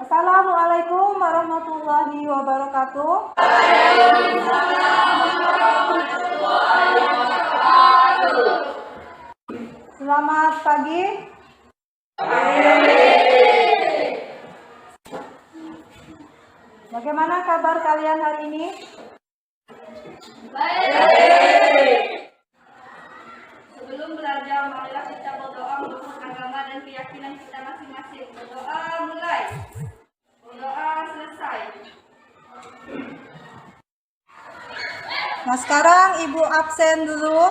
Assalamualaikum warahmatullahi wabarakatuh. Selamat pagi. Bagaimana kabar kalian hari ini? Baik. Sebelum belajar, marilah kita berdoa menurut agama dan keyakinan kita masing-masing. Berdoa mulai. Berdoa selesai. Nah, sekarang Ibu absen dulu.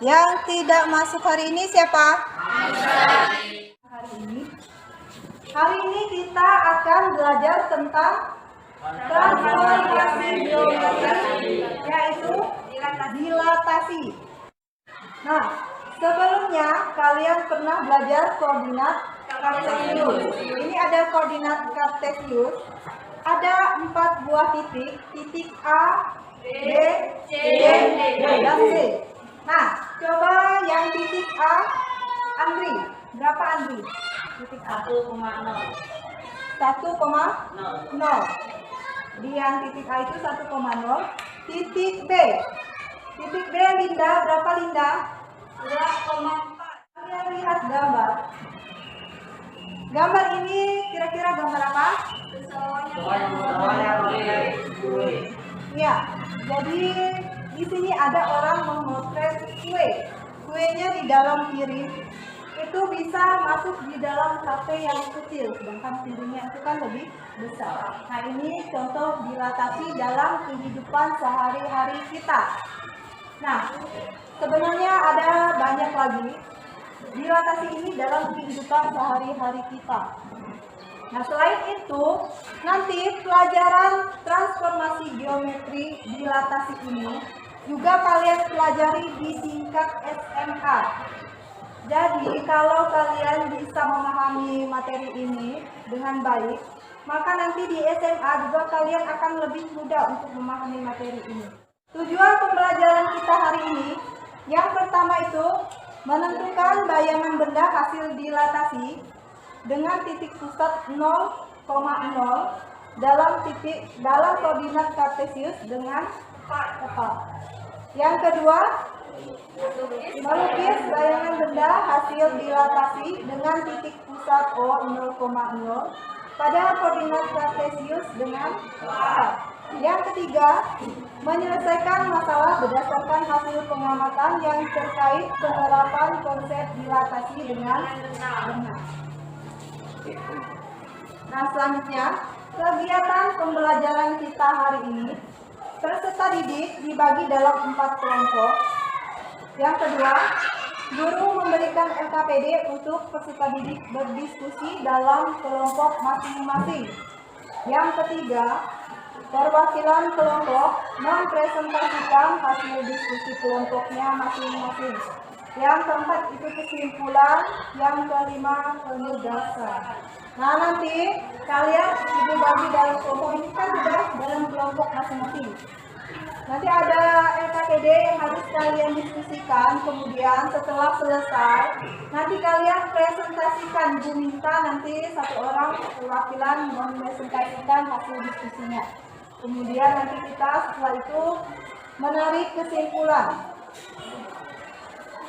Yang tidak masuk hari ini siapa? Hari ini kita akan belajar tentang transformasi geometri, yaitu dilatasi. Nah, sebelumnya kalian pernah belajar koordinat Kartesius. Ini ada koordinat Kartesius. Ada 4 buah titik, titik A, B, C, D, dan C. Nah, coba yang titik A, Andri. Berapa Andri? Titik A. 1,0. 1,0. Di yang titik A itu 1,0. Titik B. Titik B Linda, berapa Linda? 2,4. Kalian lihat gambar. Gambar ini kira-kira gambar apa? Ya, jadi di sini ada orang memotret kue. Kuenya di dalam piring itu bisa masuk di dalam HP yang kecil, sedangkan piringnya itu kan lebih besar. Nah, ini contoh dilatasi dalam kehidupan sehari-hari kita. Nah, sebenarnya ada banyak lagi dilatasi ini dalam kehidupan sehari-hari kita. Nah, selain itu, nanti pelajaran transformasi geometri dilatasi ini juga kalian pelajari di tingkat SMA. Jadi, kalau kalian bisa memahami materi ini dengan baik, maka nanti di SMA juga kalian akan lebih mudah untuk memahami materi ini. Tujuan pembelajaran kita hari ini, yang pertama itu menentukan bayangan benda hasil dilatasi dengan titik pusat 0,0 dalam koordinat Kartesius dengan tepat. Yang kedua, melukis bayangan benda hasil dilatasi dengan titik pusat O 0,0 pada koordinat Kartesius dengan tepat. Yang ketiga, menyelesaikan masalah berdasarkan hasil pengamatan yang terkait penerapan konsep dilatasi dengan benar. Nah, selanjutnya, kegiatan pembelajaran kita hari ini, peserta didik dibagi dalam 4 kelompok. Yang kedua, guru memberikan LKPD untuk peserta didik berdiskusi dalam kelompok masing-masing. Yang ketiga, perwakilan kelompok mempresentasikan hasil diskusi kelompoknya masing-masing. Yang keempat itu kesimpulan, yang kelima penugasan. Nah, nanti kalian dibagi dalam kelompok ini kan sudah dalam kelompok masing-masing. Nanti ada LKPD yang harus kalian diskusikan, kemudian setelah selesai, nanti kalian presentasikan. Bu minta nanti satu orang perwakilan mempresentasikan hasil diskusinya. Kemudian nanti kita setelah itu menarik kesimpulan.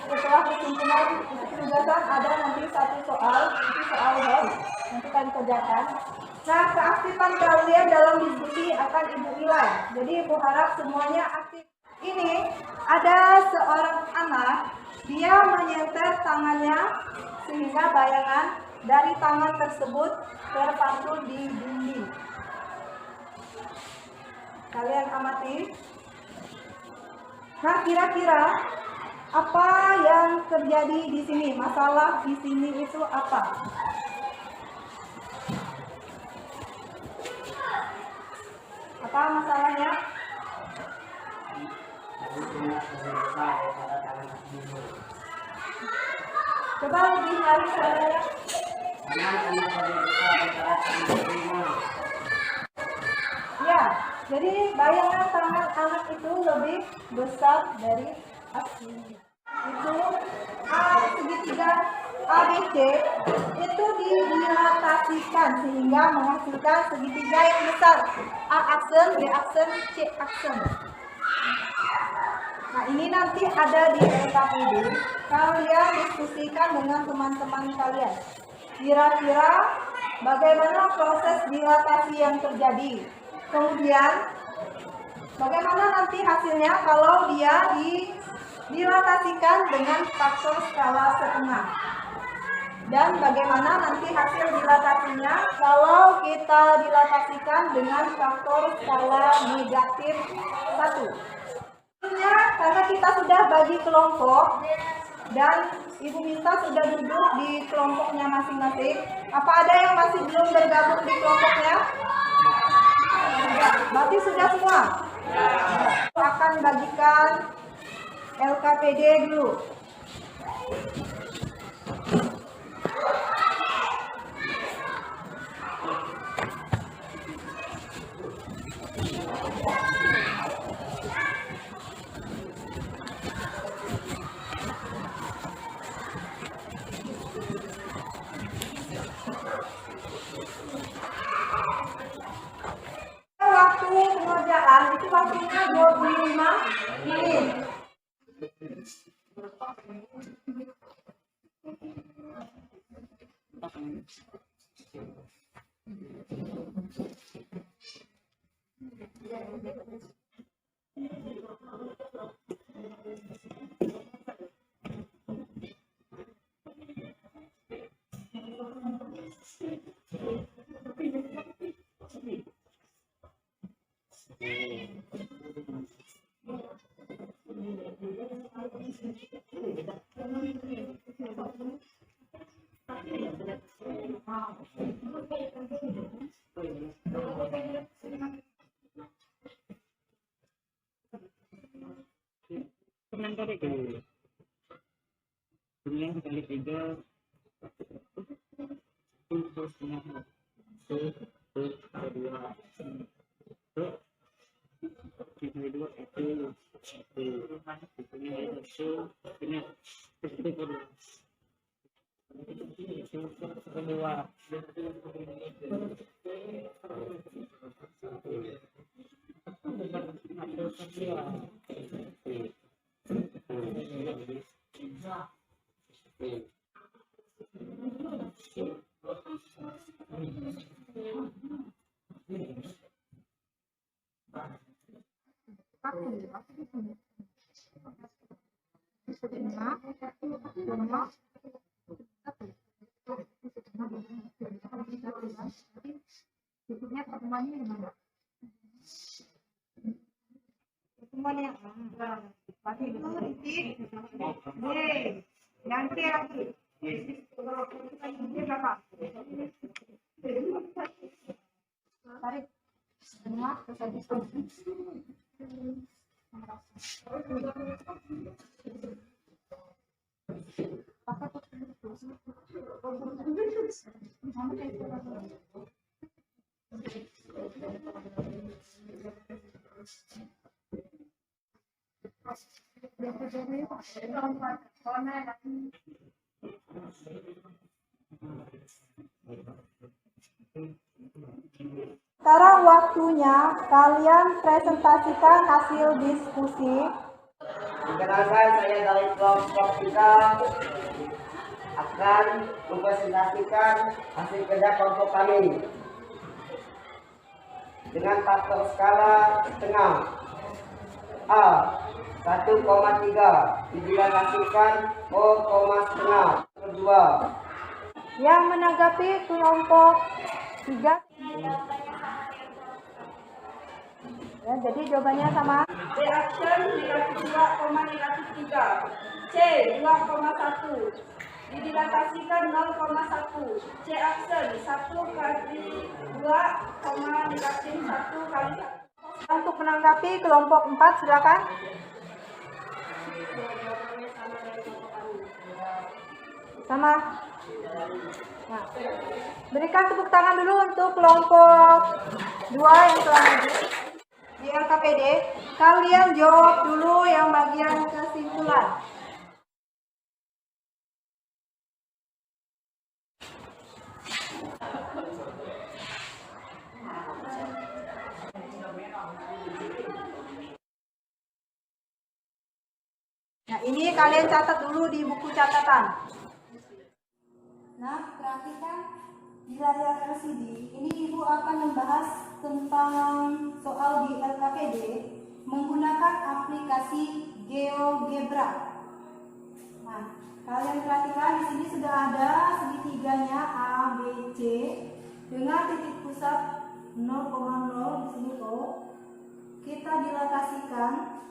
Setelah kesimpulan untuk penugasan ada nanti satu soal, itu soal home, nanti kalian kerjakan. Nah, keaktifan kalian dalam diskusi akan Ibu nilai. Jadi Ibu harap semuanya aktif. Ini ada seorang anak, dia menyenter tangannya sehingga bayangan dari tangan tersebut terpantul di dinding. Kalian amati. Nah, kira-kira apa yang terjadi di sini? Masalah di sini itu apa? Apa masalahnya? Coba lebih lari saudara. Ya, jadi bayangan tangan anak itu lebih besar dari aslinya. Itu A segitiga ABC itu didilatasikan sehingga menghasilkan segitiga yang besar. A aksen, B aksen, C aksen. Nah, ini nanti ada di LKPD. Kalian diskusikan dengan teman-teman kalian. Kira-kira bagaimana proses dilatasi yang terjadi. Kemudian, bagaimana nanti hasilnya kalau dia dilatasikan dengan faktor skala setengah. Dan bagaimana nanti hasil dilatasinya kalau kita dilatasikan dengan faktor skala negatif 1. Karena kita sudah bagi kelompok dan Ibu Minta sudah duduk di kelompoknya masing-masing. Apa ada yang masih belum bergabung di kelompoknya? Berarti sudah semua? Akan bagikan LKPD dulu. Waktu pengerjaan itu waktunya 25 menit. Kali 3 terus Pertemuan yang berarti itu titik B. Yang C lagi. Ini berapa? Tarik semua terus habis sekarang waktunya kalian presentasikan hasil diskusi. Perkenalkan, saya dari kelompok kita akan mempresentasikan hasil kerja kelompok kami dengan faktor skala setengah. A 1,3 didilatasikan O,5 kedua. Yang menanggapi kelompok 3. Ya, jadi jawabannya sama. B aksen negatif 2, negatif 3. C 2,1 didilatasikan 0,1. C aksen 1 kali 2, negatif 1 kali 1. Untuk menanggapi kelompok 4 silakan. Sama. Nah, berikan tepuk tangan dulu untuk kelompok 2 yang telah maju di LKPD. Kalian jawab dulu yang bagian kesimpulan. Ini kalian catat dulu di buku catatan. Nah, perhatikan di layar LCD, ini Ibu akan membahas tentang soal di LKPD menggunakan aplikasi GeoGebra. Nah, kalian perhatikan di sini sudah ada segitiganya A, B, C dengan titik pusat 0,0 di sini tuh. Kita dilatasikan.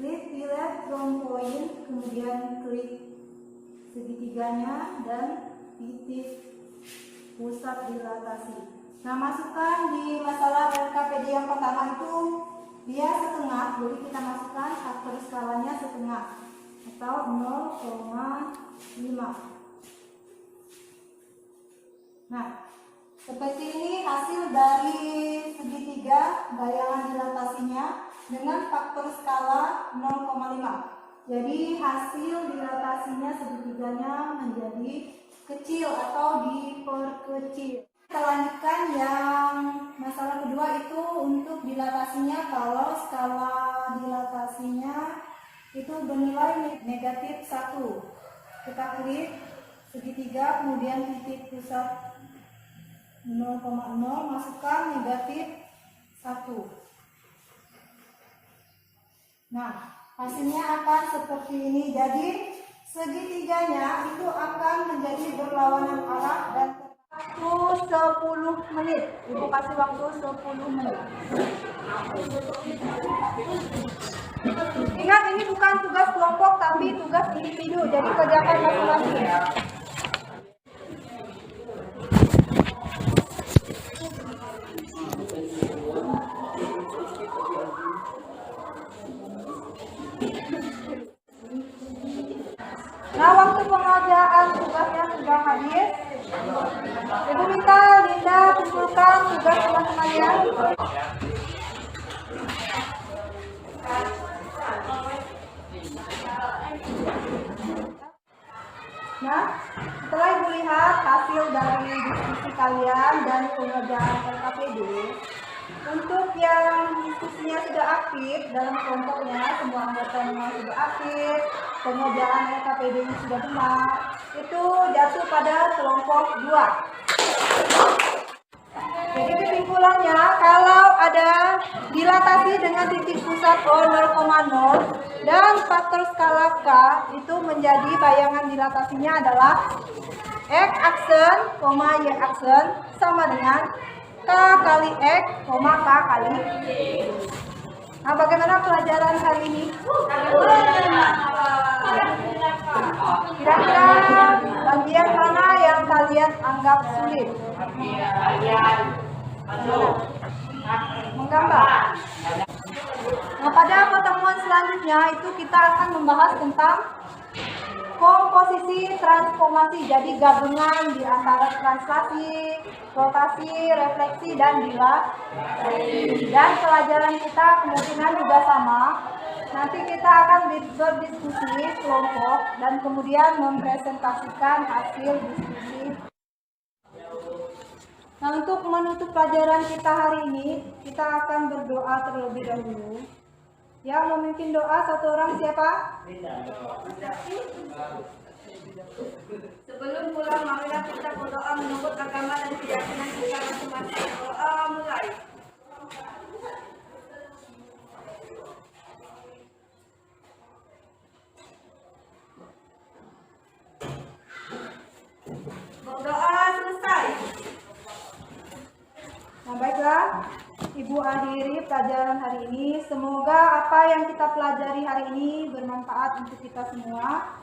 Klik delete from point, kemudian klik segitiganya dan titik pusat dilatasi. Nah, masukkan di masalah LKPD yang pertama itu dia setengah, jadi kita masukkan faktor skalanya setengah atau 0,5. Nah, seperti ini hasil dari segitiga bayangan dilatasinya dengan faktor skala 0,5. Jadi hasil dilatasinya segitiganya menjadi kecil atau diperkecil. Kita lanjutkan yang masalah kedua itu untuk dilatasinya. Kalau skala dilatasinya itu bernilai negatif 1. Kita klik segitiga, kemudian titik pusat 0,0, masukkan negatif 1. Nah, hasilnya akan seperti ini. Jadi segitiganya itu akan menjadi berlawanan arah dan Waktu 10 menit. Ibu kasih waktu 10 menit. Ingat, ini bukan tugas kelompok tapi tugas individu. Jadi kerjakan masing-masing. Nah, waktu pengerjaan tugasnya sudah habis. Ibu minta Linda kumpulkan tugas teman-temannya. Nah, setelah Ibu lihat hasil dari diskusi kalian dan pengerjaan LKPD, untuk yang diskusinya sudah aktif dalam kelompoknya, semua anggotanya sudah aktif, pengerjaan LKPD-nya sudah benar, itu jatuh pada kelompok 2. Jadi kesimpulannya, kalau ada dilatasi dengan titik pusat O 0,0 dan faktor skala K, itu menjadi bayangan dilatasinya adalah X aksen, Y aksen sama dengan K kali X, K kali Y. Nah, bagaimana pelajaran hari ini? Kira-kira bagian mana yang kalian anggap sulit? Menggambar. Nah, pada pertemuan selanjutnya itu kita akan membahas tentang komposisi transformasi, jadi gabungan di antara translasi, rotasi, refleksi, dan dilatasi. Dan pelajaran kita kemungkinan juga sama. Nanti kita akan berdiskusi kelompok dan kemudian mempresentasikan hasil diskusi. Nah, untuk menutup pelajaran kita hari ini, kita akan berdoa terlebih dahulu. Yang memimpin doa satu orang siapa? Sebelum pulang, marilah kita berdoa menurut agama dan keyakinan kita masing-masing. Doa mulai. Berdoa selesai. Nah, baiklah, Ibu akhiri pelajaran hari ini. Semoga apa yang kita pelajari hari ini bermanfaat untuk kita semua.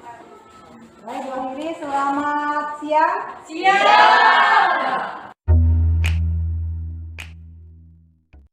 Baik, Ibu akhiri. Selamat siang. Siap.